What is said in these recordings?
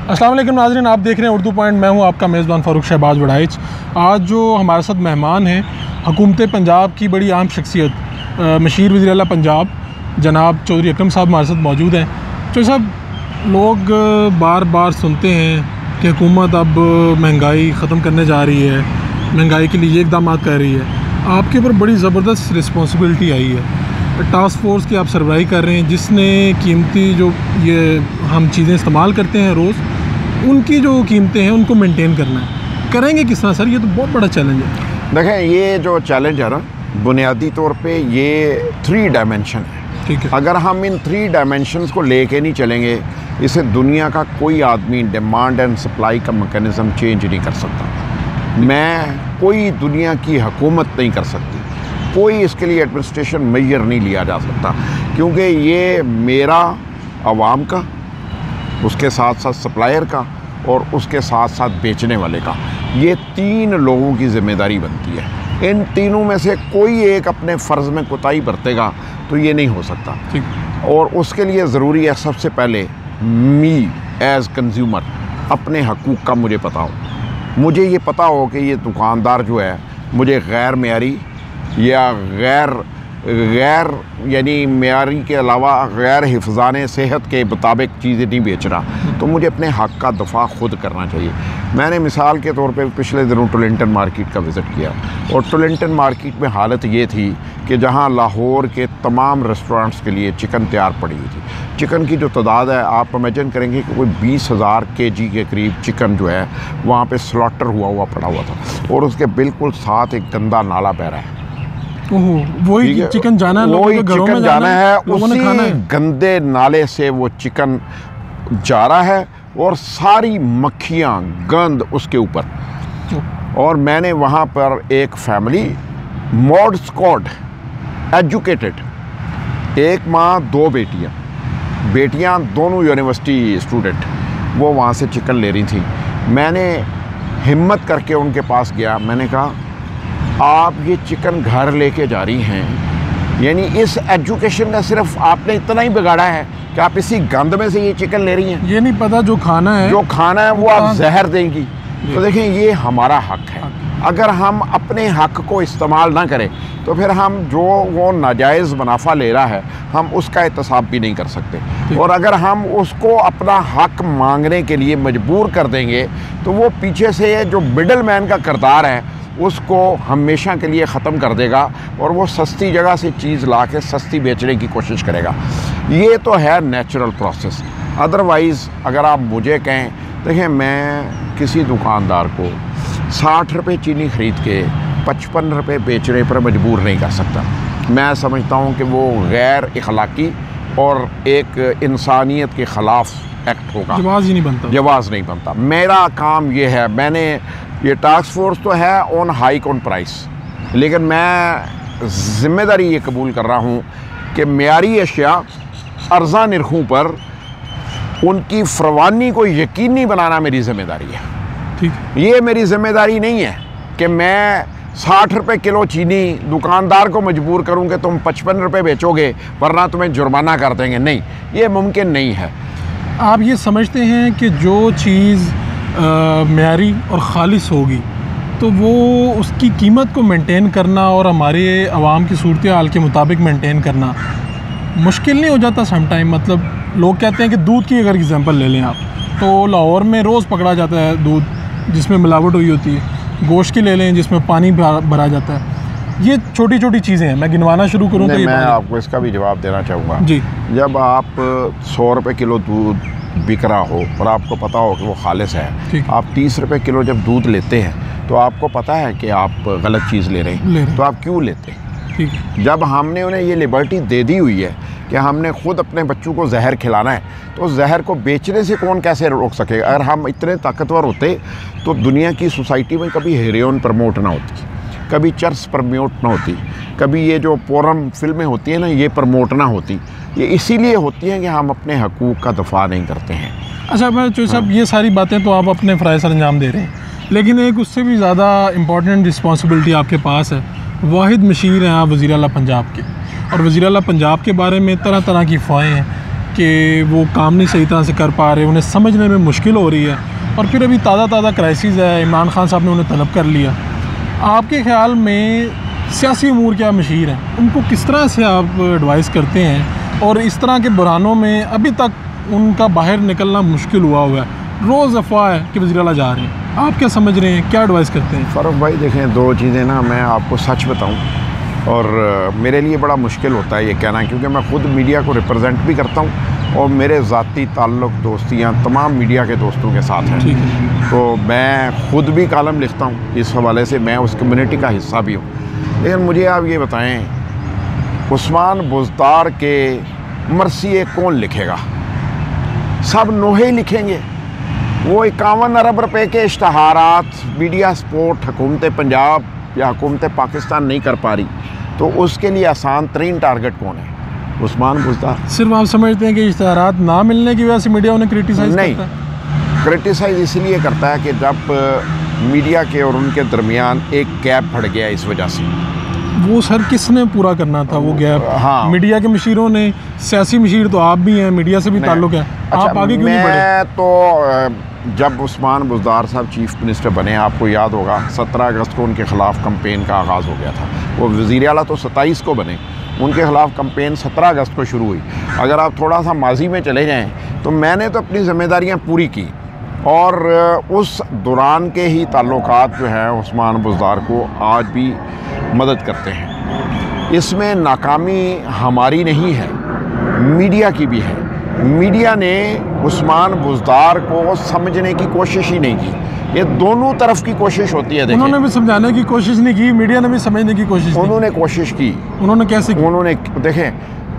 अस्सलाम वालेकुम नाज़रीन, आप देख रहे हैं उर्दू पॉइंट। मैं हूं आपका मेज़बान फ़ारूक शहबाज वड़ाइच। आज जो हमारे साथ मेहमान हैं, हुकूमत पंजाब की बड़ी अहम शख्सियत मशीर वज़ीर आला पंजाब जनाब चौधरी अकरम साहब हमारे साथ मौजूद हैं। चौधरी साहब, लोग बार बार सुनते हैं कि हुकूमत अब महंगाई ख़त्म करने जा रही है, महंगाई के लिए ये इक़दाम कर रही है। आपके ऊपर बड़ी ज़बरदस्त रिस्पॉन्सिबिलिटी आई है। टास्क फोर्स की आप सरबराही कर रहे हैं, जिसने कीमती जो ये हम चीज़ें इस्तेमाल करते हैं रोज़, उनकी जो कीमतें हैं उनको मेंटेन करना है। करेंगे किस तरह सर? ये तो बहुत बड़ा चैलेंज है। देखें, ये जो चैलेंज है ना, बुनियादी तौर पे ये 3 डायमेंशन है। ठीक है। अगर हम इन 3 डायमेंशंस को लेके नहीं चलेंगे, इसे दुनिया का कोई आदमी डिमांड एंड सप्लाई का मैकेनिज़्म चेंज नहीं कर सकता। मैं कोई दुनिया की हुकूमत नहीं कर सकती, कोई इसके लिए एडमिनिस्ट्रेशन मेजर नहीं लिया जा सकता, क्योंकि ये मेरा आवाम का, उसके साथ साथ सप्लायर का और उसके साथ साथ बेचने वाले का, ये 3 लोगों की ज़िम्मेदारी बनती है। इन तीनों में से कोई एक अपने फ़र्ज़ में कोताही बरतेगा तो ये नहीं हो सकता। ठीक। और उसके लिए ज़रूरी है सबसे पहले मी एज़ कंज्यूमर अपने हकूक़ का मुझे पता हो। मुझे ये पता हो कि ये दुकानदार जो है मुझे गैर मेयारी या गैर यानी मेयारी के अलावा गैर हिफ़्ज़ाने सेहत के मुताबिक चीज़ें नहीं बेच रहा, तो मुझे अपने हक़ का दफ़ा ख़ुद करना चाहिए। मैंने मिसाल के तौर पे पिछले दिनों टोलिंटन मार्केट का विज़िट किया, और टोलिंटन मार्केट में हालत ये थी कि जहाँ लाहौर के तमाम रेस्टोरेंट्स के लिए चिकन तैयार पड़ी हुई थी। चिकन की जो तादाद है, आप इमेजिन करेंगे कि कोई 20,000 kg के करीब चिकन जो है वहाँ पर स्लॉटर हुआ पड़ा हुआ था, और उसके बिल्कुल साथ एक गंदा नाला बह रहा है। वही चिकन जाना है, वही चिकन जाना है, उसी गंदे नाले से वो चिकन जा रहा है और सारी मक्खियाँ गंद उसके ऊपर। और मैंने वहाँ पर एक फैमिली मॉड स्क्वाड एजुकेटेड, एक माँ 2 बेटियाँ दोनों यूनिवर्सिटी स्टूडेंट, वो वहाँ से चिकन ले रही थी। मैंने हिम्मत करके उनके पास गया, मैंने कहा आप ये चिकन घर लेके जा रही हैं, यानी इस एजुकेशन का सिर्फ आपने इतना ही बिगाड़ा है कि आप इसी गंद में से ये चिकन ले रही हैं। ये नहीं पता जो खाना है वो आप जहर देंगी। तो देखें, ये हमारा हक है। अगर हम अपने हक को इस्तेमाल ना करें तो फिर हम जो वो नाजायज़ मुनाफा ले रहा है, हम उसका एहतसाब भी नहीं कर सकते। और अगर हम उसको अपना हक मांगने के लिए मजबूर कर देंगे तो वो पीछे से जो मिडल मैन का किरदार है उसको हमेशा के लिए ख़त्म कर देगा, और वो सस्ती जगह से चीज़ ला के सस्ती बेचने की कोशिश करेगा। ये तो है नेचुरल प्रोसेस। अदरवाइज़ अगर आप मुझे कहें, देखें, मैं किसी दुकानदार को 60 रुपये चीनी ख़रीद के 55 रुपये बेचने पर मजबूर नहीं कर सकता। मैं समझता हूँ कि वो गैर अखलाकी और एक इंसानियत के ख़िलाफ़ एक्ट होगा, जवाज़ नहीं बनता। मेरा काम ये है, मैंने ये टास्क फोर्स तो है ऑन हाइक ऑन प्राइस, लेकिन मैं ज़िम्मेदारी ये कबूल कर रहा हूँ कि मेयारी अशिया अर्ज़ा निरखों पर उनकी फरवानी को यकीनी बनाना मेरी ज़िम्मेदारी है। ठीक। ये मेरी ज़िम्मेदारी नहीं है कि मैं 60 रुपये किलो चीनी दुकानदार को मजबूर करूँ कि तुम 55 रुपये बेचोगे वरना तुम्हें जुर्माना कर देंगे। नहीं, ये मुमकिन नहीं है। आप ये समझते हैं कि जो चीज़ मेयारी और ख़ालिस होगी तो वो उसकी कीमत को मेंटेन करना और हमारे आवाम की सूरत हाल के मुताबिक मेंटेन करना मुश्किल नहीं हो जाता सम टाइम? मतलब लोग कहते हैं कि दूध की अगर एग्जांपल ले लें आप, तो लाहौर में रोज़ पकड़ा जाता है दूध जिसमें मिलावट हुई होती है। गोश्त की ले लें जिसमें पानी भरा जाता है। ये छोटी छोटी चीज़ें हैं। मैं गिनवाना शुरू करूँ तो मैं आपको इसका भी जवाब देना चाहूँगा जी। जब आप 100 रुपये किलो दूध बिक रहा हो और आपको पता हो कि वो खालिस है, आप 30 रुपये किलो जब दूध लेते हैं तो आपको पता है कि आप गलत चीज़ ले रहे हैं, तो आप क्यों लेते हैं? ठीक। जब हमने उन्हें ये लिबर्टी दे दी हुई है कि हमने ख़ुद अपने बच्चों को जहर खिलाना है, तो जहर को बेचने से कौन कैसे रोक सकेगा? अगर हम इतने ताकतवर होते तो दुनिया की सोसाइटी में कभी हेरोइन प्रमोट ना होती, कभी चर्च प्रमोट ना होती, कभी ये जो पोरम फिल्में होती हैं ना, ये प्रमोट ना होती। ये इसीलिए होती हैं कि हम अपने हकूक़ का दफ़ा नहीं करते हैं। अच्छा, मैं चौधरी साहब, ये सारी बातें तो आप अपने फ़राइज़ सर अंजाम दे रहे हैं, लेकिन एक उससे भी ज़्यादा इम्पॉर्टेंट रिस्पॉन्सिबिलिटी आपके पास है। वाहिद मशीर हैं आप वज़ीर आला पंजाब के, और वज़ीर आला पंजाब के बारे में तरह तरह की अफवाहें हैं कि वो काम नहीं सही तरह से कर पा रहे, उन्हें समझने में मुश्किल हो रही है, और फिर अभी ताज़ा क्राइसिस है, इमरान खान साहब ने उन्हें तलब कर लिया। आपके ख़्याल में सियासी अमूर क्या मशीर हैं, उनको किस तरह से आप एडवाइस करते हैं? और इस तरह के बुरानों में अभी तक उनका बाहर निकलना मुश्किल हुआ है, रोज़ अफवाह है कि वज़ीर आला जा रहे हैं, आप क्या समझ रहे हैं, क्या एडवाइस करते हैं? फ़ारूक भाई देखें, दो चीज़ें ना, मैं आपको सच बताऊं, और मेरे लिए बड़ा मुश्किल होता है ये कहना, क्योंकि मैं ख़ुद मीडिया को रिप्रेजेंट भी करता हूं और मेरे ज़ाती ताल्लुक़ दोस्तियाँ तमाम मीडिया के दोस्तों के साथ हैं। तो मैं ख़ुद भी कालम लिखता हूँ, इस हवाले से मैं उस कम्युनिटी का हिस्सा भी हूँ। लेकिन मुझे आप ये बताएं, उस्मान बुज़दार के मरसिए कौन लिखेगा? सब नोहे लिखेंगे। वो 51 अरब रुपए के इश्तहारात मीडिया सपोर्ट हुकूमत पंजाब या हुकूमत पाकिस्तान नहीं कर पा रही, तो उसके लिए आसान तरीन टारगेट कौन है? उस्मान बुज़दार। सिर्फ आप समझते हैं कि इश्तहारात ना मिलने की वजह से मीडिया उन्हें क्रिटिसाइज़ करता है? क्रिटिसाइज़ इसलिए करता है कि जब मीडिया के और उनके दरमियान एक गैप बढ़ गया, इस वजह से। वो सर किसने पूरा करना था वो गैप? हाँ, मीडिया के मशीरों ने। सियासी मशीर तो आप भी हैं, मीडिया से भी ताल्लुक़ है। अच्छा, आप आगे क्यों नहीं बढ़े? मैं तो जब उस्मान बुज़दार साहब चीफ़ मिनिस्टर बने, आपको याद होगा 17 अगस्त को उनके ख़िलाफ़ कैंपेन का आगाज़ हो गया था। वो वज़ीर आला तो 27 को बने, उनके ख़िलाफ़ कैंपेन 17 अगस्त को शुरू हुई। अगर आप थोड़ा सा माजी में चले जाएँ तो मैंने तो अपनी ज़िम्मेदारियाँ पूरी की, और उस दौरान के ही ताल्लुकात जो हैं उस्मान बुज़दार को आज भी मदद करते हैं। इसमें नाकामी हमारी नहीं है, मीडिया की भी है। मीडिया ने उस्मान बुज़दार को समझने की कोशिश ही नहीं की। ये दोनों तरफ की कोशिश होती है। उन्होंने भी समझाने की कोशिश नहीं की, मीडिया ने भी समझने की कोशिश नहीं। उन्होंने कोशिश की। उन्होंने कैसे की? उन्होंने देखें,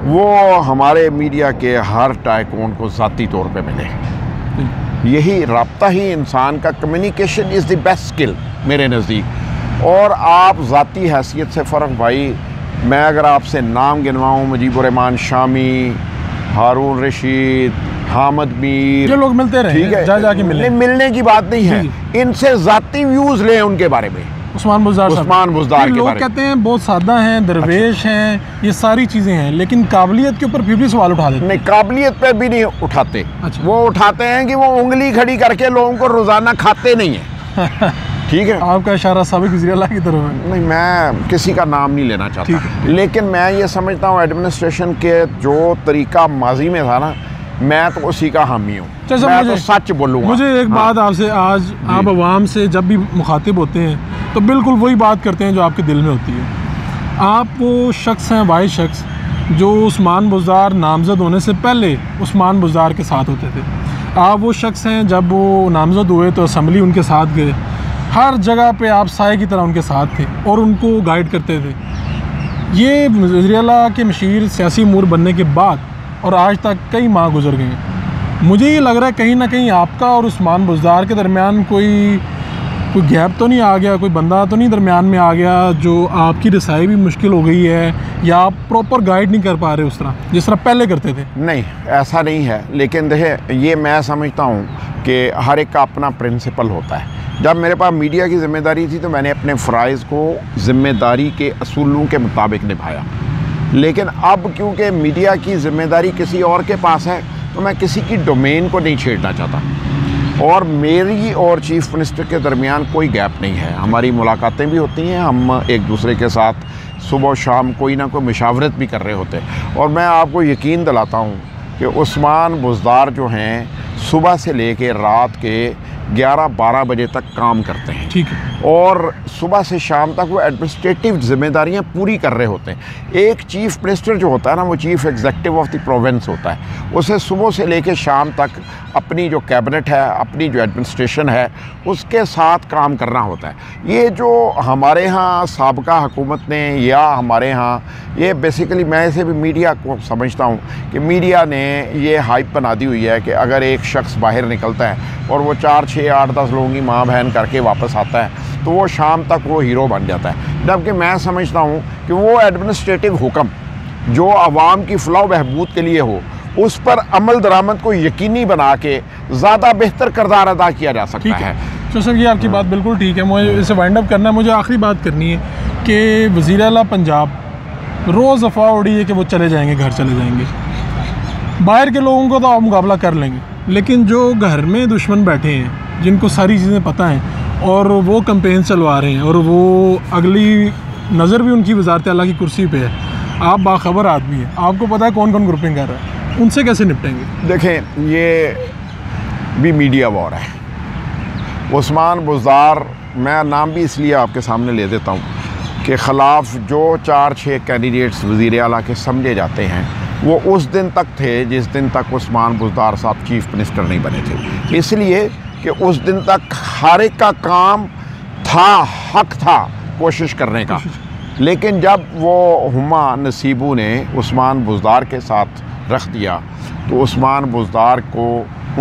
वो हमारे मीडिया के हर टाइकून को ज़ाती तौर पे मिले। यही राब्ता ही इंसान का, communication is the best skill मेरे नज़दीक। और आप ज़ाती हैसियत से फ़र्क भाई, मैं अगर आपसे नाम गिनवाऊँ, मुजीबुर रहमान शामी, हारून रशीद, हामिद मीर, ये लोग मिलते रहे, ठीक है, जाके मिलने की बात नहीं है। इनसे ज़ाती व्यूज़ लें उनके बारे में। उस्मान बुज़दार के लोग कहते हैं बहुत सादा हैं, दरवेश हैं, ये सारी चीज़ें हैं, लेकिन काबिलियत के ऊपर फिर भी सवाल उठा देते हैं। नहीं, काबिलियत पे भी नहीं उठाते। अच्छा। वो उठाते हैं कि वो उंगली खड़ी करके लोगों को रोज़ाना खाते नहीं है। ठीक है, आपका इशारा साबिक वज़ीर आला की तरफ है। नहीं, मैं किसी का नाम नहीं लेना चाहता, लेकिन मैं ये समझता हूँ एडमिनिस्ट्रेशन के जो तरीका माजी में था ना, मैं तो उसी का हामी हूँ। मैं तो सच बोलूँगा। मुझे एक बात आपसे, आज आप अवाम से जब भी मुखातिब होते हैं तो बिल्कुल वही बात करते हैं जो आपके दिल में होती है। आप वो शख्स हैं, वाहिद शख्स, जो उस्मान बुज़दार नामज़द होने से पहले उस्मान बुज़दार के साथ होते थे। आप वो शख्स हैं, जब वो नामज़द हुए तो असम्बली उनके साथ गए, हर जगह पे आप साए की तरह उनके साथ थे और उनको गाइड करते थे। ये वज़ीर आला के मशीर सियासी अमूर बनने के बाद और आज तक कई माह गुजर गए हैं। मुझे ये लग रहा है कहीं ना कहीं आपका और उस्मान बुज़दार के दरमियान कोई गैप तो नहीं आ गया, कोई बंदा तो नहीं दरमियान में आ गया जो आपकी रसाई भी मुश्किल हो गई है, या आप प्रॉपर गाइड नहीं कर पा रहे उस तरह जिस तरह पहले करते थे? नहीं, ऐसा नहीं है, लेकिन देखिए, ये मैं समझता हूँ कि हर एक का अपना प्रिंसिपल होता है। जब मेरे पास मीडिया की ज़िम्मेदारी थी तो मैंने अपने फ़राइज़ को ज़िम्मेदारी के असूलों के मुताबिक निभाया, लेकिन अब क्योंकि मीडिया की ज़िम्मेदारी किसी और के पास है तो मैं किसी की डोमेन को नहीं छेड़ना चाहता। और मेरी और चीफ़ मिनिस्टर के दरमियान कोई गैप नहीं है। हमारी मुलाकातें भी होती हैं, हम एक दूसरे के साथ सुबह शाम कोई ना कोई मशावरत भी कर रहे होते हैं। और मैं आपको यकीन दिलाता हूँ कि उस्मान बुज़दार जो हैं सुबह से लेके रात के 11-12 बजे तक काम करते हैं। ठीक है। और सुबह से शाम तक वो एडमिनिस्ट्रेटिव जिम्मेदारियां पूरी कर रहे होते हैं। एक चीफ़ मिनिस्टर जो होता है ना, वो chief executive of the province होता है। उसे सुबह से लेकर शाम तक अपनी जो कैबिनेट है, अपनी जो एडमिनिस्ट्रेशन है, उसके साथ काम करना होता है। ये जो हमारे यहाँ साबका हुकूमत ने, या हमारे यहाँ ये बेसिकली, मैं इसे भी मीडिया को समझता हूँ कि मीडिया ने ये हाइप बना दी हुई है कि अगर एक शख्स बाहर निकलता है और वो 4, 6, 8, 10 लोगों की माँ बहन करके वापस आता है तो वो शाम तक वो हीरो बन जाता है। जबकि मैं समझता हूँ कि वो एडमिनिस्ट्रेटिव हुक्म जो आवाम की फ़लाह बहबूद के लिए हो, उस पर अमल दरामद को यकीनी बना के ज़्यादा बेहतर किरदार अदा किया जा सकता है। तो सर, ये आपकी बात बिल्कुल ठीक है। मुझे इसे वाइंड अप करना है। मुझे आखिरी बात करनी है कि वज़ीर आला पंजाब, रोज़ अफवाह उड़ी है कि वो चले जाएंगे, घर चले जाएंगे। बाहर के लोगों को तो आप मुकाबला कर लेंगे, लेकिन जो घर में दुश्मन बैठे हैं, जिनको सारी चीज़ें पता हैं और वो कैंपेन चलवा रहे हैं और वो अगली नज़र भी उनकी वज़ारत आला की कुर्सी पे है, आप बाखबर आदमी हैं, आपको पता है कौन कौन ग्रुपिंग कर रहा है, उनसे कैसे निपटेंगे? देखें, ये भी मीडिया वॉर है। उस्मान बुज़दार, मैं नाम भी इसलिए आपके सामने ले देता हूँ के ख़िलाफ़ जो 4-6 कैंडिडेट्स वज़ीर आला के समझे जाते हैं, वो उस दिन तक थे जिस दिन तक उस्मान बुज़दार साहब चीफ़ मिनिस्टर नहीं बने थे। इसलिए कि उस दिन तक हर एक का काम था, हक था कोशिश करने का। लेकिन जब वो हुमा नसीबू ने उस्मान बुज़दार के साथ रख दिया तो उस्मान बुज़दार को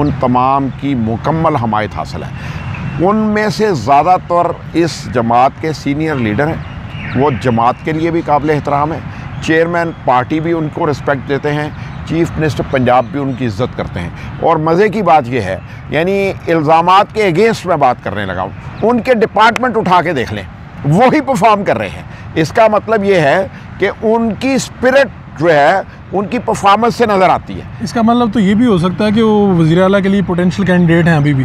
उन तमाम की मुकम्मल हमायत हासिल है। उनमें से ज़्यादातर इस जमात के सीनियर लीडर हैं, वो जमात के लिए भी काबिल एहतराम है। चेयरमैन पार्टी भी उनको रिस्पेक्ट देते हैं, चीफ़ मिनिस्टर पंजाब भी उनकी इज़्ज़त करते हैं। और मज़े की बात यह है, यानी इल्ज़ामात के अगेंस्ट में बात करने लगा हूँ, उनके डिपार्टमेंट उठा के देख लें, वो ही परफॉर्म कर रहे हैं। इसका मतलब ये है कि उनकी स्पिरिट जो है उनकी परफॉर्मेंस से नज़र आती है। इसका मतलब तो ये भी हो सकता है कि वो वज़ीर आला के लिए पोटेंशियल कैंडिडेट हैं अभी भी।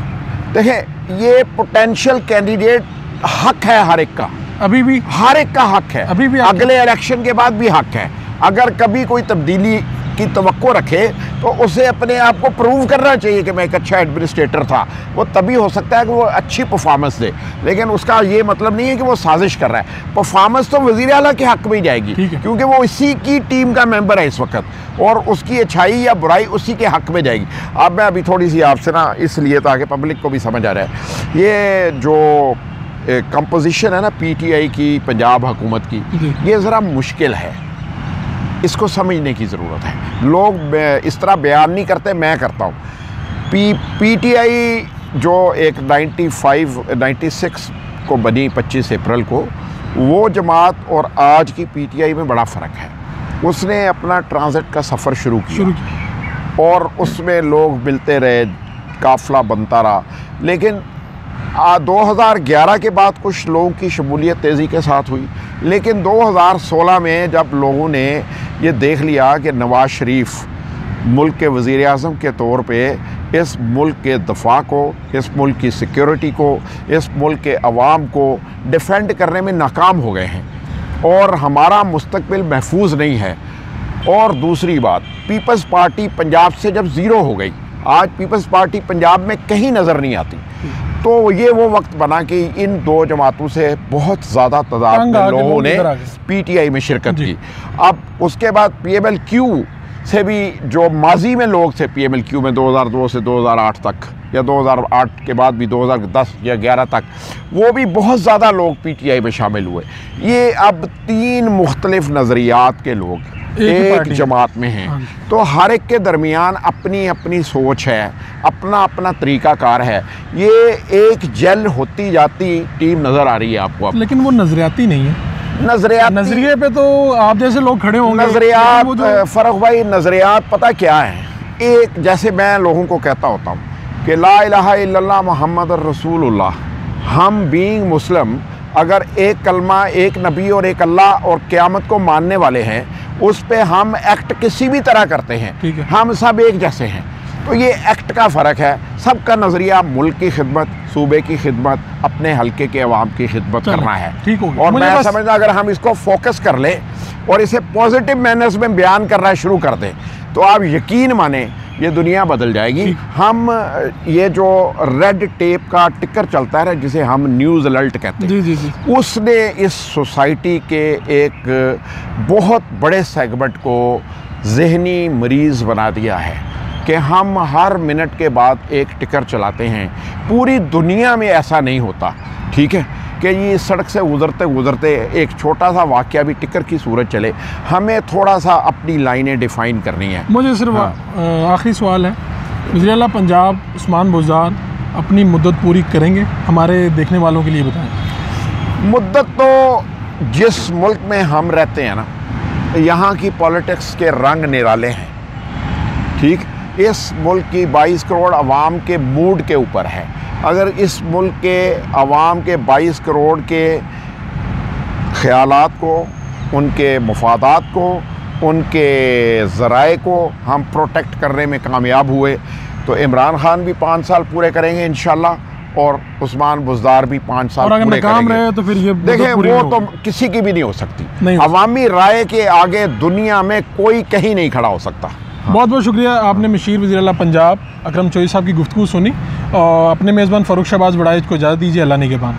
देखें, ये पोटेंशियल कैंडिडेट हक है हर एक का, अभी भी हर एक का हक है, अभी भी अगले इलेक्शन के बाद भी हक है। अगर कभी कोई तब्दीली की तवक्को रखे तो उसे अपने आप को प्रूव करना चाहिए कि मैं एक अच्छा एडमिनिस्ट्रेटर था। वो तभी हो सकता है कि वो अच्छी परफॉर्मेंस दे, लेकिन उसका ये मतलब नहीं है कि वो साजिश कर रहा है। परफॉर्मेंस तो वज़ीर आला के हक में ही जाएगी, क्योंकि वो इसी की टीम का मेंबर है इस वक्त, और उसकी अच्छाई या बुराई उसी के हक में जाएगी। अब मैं अभी थोड़ी सी आपसे ना, इसलिए ताकि पब्लिक को भी समझ आ रहा है, ये जो कंपोजिशन है ना पीटीआई की, पंजाब हुकूमत की, ये ज़रा मुश्किल है, इसको समझने की ज़रूरत है। लोग इस तरह बयान नहीं करते, मैं करता हूँ। पीटीआई जो एक 96 को बनी 25 अप्रैल को, वो जमात और आज की पीटीआई में बड़ा फ़र्क है। उसने अपना ट्रांजिट का सफ़र शुरू किया और उसमें लोग मिलते रहे, काफ़िला बनता रहा, लेकिन 2011 के बाद कुछ लोगों की शमूलियत तेज़ी के साथ हुई, लेकिन 2016 में जब लोगों ने ये देख लिया कि नवाज़ शरीफ मुल्क के वज़ीर आज़म के तौर पे इस मुल्क के दफ़ा को, इस मुल्क की सिक्योरिटी को, इस मुल्क के अवाम को डिफेंड करने में नाकाम हो गए हैं और हमारा मुस्तकबिल महफूज नहीं है। और दूसरी बात, पीपल्स पार्टी पंजाब से जब ज़ीरो हो गई, आज पीपल्स पार्टी पंजाब में कहीं नज़र नहीं आती, तो ये वो वक्त बना कि इन दो जमातों से बहुत ज़्यादा तादाद में लोगों ने पीटीआई में शिरकत की। अब उसके बाद पीएमएलक्यू से भी जो माजी में लोग थे, पीएमएलक्यू में 2002 से 2008 तक, या 2008 के बाद भी 2010 या 11 तक, वो भी बहुत ज़्यादा लोग पीटीआई में शामिल हुए। ये अब 3 मुख्तलिफ नज़रियात के लोग एक जमात में हैं, तो हर एक के दरमियान अपनी अपनी सोच है, अपना अपना तरीक़ाकार है। ये एक जल होती जाती टीम नज़र आ रही है आपको अब। लेकिन वो नज़रियाती नहीं है, नज़रिए पे तो आप जैसे लोग खड़े होंगे। नज़रियात फ़र्क भाई, नज़रियात पता क्या है, एक जैसे मैं लोगों को कहता होता हूँ कि ला इलाहा इल्लल्लाह मुहम्मद रसूलुल्लाह, हम बीइंग मुस्लिम अगर एक कलमा, एक नबी और एक अल्लाह और क़यामत को मानने वाले हैं, उस पे हम एक्ट किसी भी तरह करते हैं, हम सब एक जैसे हैं। तो ये एक्ट का फ़र्क है, सबका नज़रिया मुल्क की खिदमत, सूबे की खिदमत, अपने हल्के के अवाम की खिदमत करना है। ठीक हो गया। और मैं समझता अगर हम इसको फोकस कर लें और इसे पॉजिटिव मैनर्स में बयान करना शुरू कर दें, तो आप यकीन माने ये दुनिया बदल जाएगी। हम ये जो रेड टेप का टिकर चलता है जिसे हम न्यूज़ अलर्ट कहते हैं, जी। उसने इस सोसाइटी के एक बहुत बड़े सेगमेंट को ज़हनी मरीज़ बना दिया है कि हम हर मिनट के बाद एक टिकर चलाते हैं। पूरी दुनिया में ऐसा नहीं होता, ठीक है, कि ये सड़क से गुज़रते गुज़रते एक छोटा सा वाक़या भी टिकर की सूरत चले। हमें थोड़ा सा अपनी लाइनें डिफ़ाइन करनी है। मुझे सिर्फ आखिरी सवाल है, वज़ीर आला पंजाब उस्मान बुज़दार अपनी मुद्दत पूरी करेंगे? हमारे देखने वालों के लिए बताएं। मुद्दत तो जिस मुल्क में हम रहते हैं ना, यहाँ की पॉलिटिक्स के रंग निराले हैं, ठीक। इस मुल्क की 22 करोड़ आवाम के मूड के ऊपर है। अगर इस मुल्क के आवाम के 22 करोड़ के ख़यालात को, उनके मफादात को उनके ज़राए को हम प्रोटेक्ट करने में कामयाब हुए, तो इमरान खान भी 5 साल पूरे करेंगे इंशाल्लाह, और उस्मान बुज़दार भी 5 साल और अगर पूरे नाकाम करेंगे। रहे तो फिर ये देखें, पूरी वो नहीं तो होगी। किसी की भी नहीं हो सकती। नहीं हो अवामी राय के आगे दुनिया में कोई कहीं नहीं खड़ा हो सकता। बहुत बहुत शुक्रिया, आपने मशीर वज़ीर आला पंजाब अकरम चौधरी साहब की गुफ्तगू सुनी, और अपने मेज़बान फ़ारूक शहबाज वड़ाइच को इजाज़त दीजिए। अल्लाह निगहबान।